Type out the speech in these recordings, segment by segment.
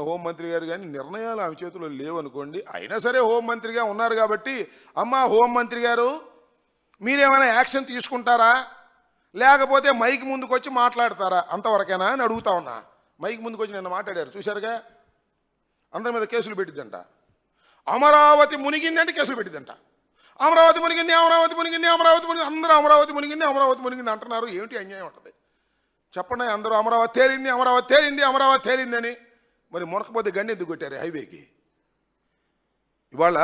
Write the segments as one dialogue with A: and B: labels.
A: హోంమంత్రి గారు కానీ నిర్ణయాలు ఆమె చేతిలో లేవనుకోండి, అయినా సరే హోంమంత్రిగా ఉన్నారు కాబట్టి, అమ్మ హోంమంత్రి గారు మీరేమైనా యాక్షన్ తీసుకుంటారా, లేకపోతే మైక్ ముందుకు వచ్చి మాట్లాడతారా, అంతవరకేనా అని అడుగుతా ఉన్నా. మైక్ ముందుకు వచ్చి నిన్న మాట్లాడారు చూశారుగా, అందరి మీద కేసులు పెట్టిద్దంట. అమరావతి మునిగింది అంటే కేసులు పెట్టిద్దంట. అమరావతి మునిగింది, అమరావతి మునిగింది, అమరావతి మునిగింది, అందరూ అమరావతి మునిగింది, అమరావతి మునిగింది అంటున్నారు. ఏమిటి అన్యాయం ఉంటుంది చెప్పండి? అందరూ అమరావతి తేలింది, అమరావతి తేలింది, అమరావతి తేలింది అని. మరి మునకపోతే గండి ఎందుకు కొట్టారు హైవేకి? ఇవాళ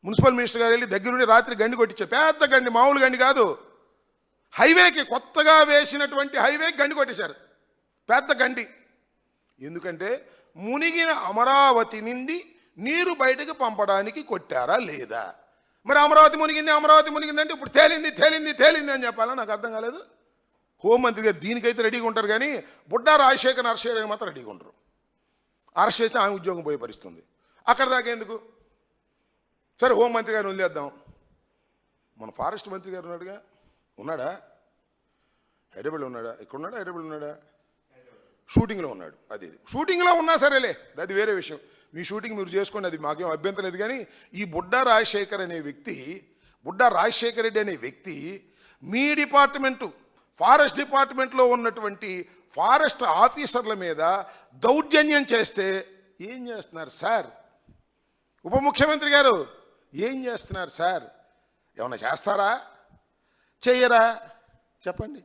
A: మున్సిపల్ మినిస్టర్ గారు వెళ్ళి దగ్గరుండి రాత్రి గండి కొట్టించారు. పెద్ద గండి, మామూలు గండి కాదు, హైవేకి కొత్తగా వేసినటువంటి హైవేకి గండి కొట్టేశారు, పెద్ద గండి. ఎందుకంటే మునిగిన అమరావతి నుండి నీరు బయటకు పంపడానికి కొట్టారా లేదా? మరి అమరావతి మునిగింది, అమరావతి మునిగింది అంటే ఇప్పుడు తేలింది తేలింది తేలింది అని చెప్పాలా? నాకు అర్థం కాలేదు. హోంమంత్రి గారు దీనికైతే రెడీగా ఉంటారు, కానీ బుడ్డా రాజశేఖర్ అరెస్ట్ చేయడానికి మాత్రం రెడీగా ఉంటారు. అరెస్ట్ చేస్తే ఆమె ఉద్యోగం పోయే పరిస్థితుంది. అక్కడ దాకా ఎందుకు? సరే హోంమంత్రి గారిని వదిలేద్దాం. మన ఫారెస్ట్ మంత్రి గారు ఉన్నాడుగా, ఉన్నాడా? హైదరాబాద్లో ఉన్నాడా? ఇక్కడ ఉన్నాడా? హైదరాబాద్లో ఉన్నాడా? షూటింగ్లో ఉన్నాడు. అది షూటింగ్లో ఉన్నా సరేలే, అది వేరే విషయం. మీ షూటింగ్ మీరు చేసుకోండి, అది మాకేం అభ్యంతరం లేదు. కానీ ఈ బుడ్డా రాజశేఖర్ అనే వ్యక్తి, బుడ్డా రాజశేఖర్ రెడ్డి అనే వ్యక్తి మీ డిపార్ట్మెంటు, ఫారెస్ట్ డిపార్ట్మెంట్లో ఉన్నటువంటి ఫారెస్ట్ ఆఫీసర్ల మీద దౌర్జన్యం చేస్తే ఏం చేస్తున్నారు సార్? ఉప ముఖ్యమంత్రి గారు ఏం చేస్తున్నారు సార్? ఏమన్నా చేస్తారా? చెయ్యరా? చెప్పండి.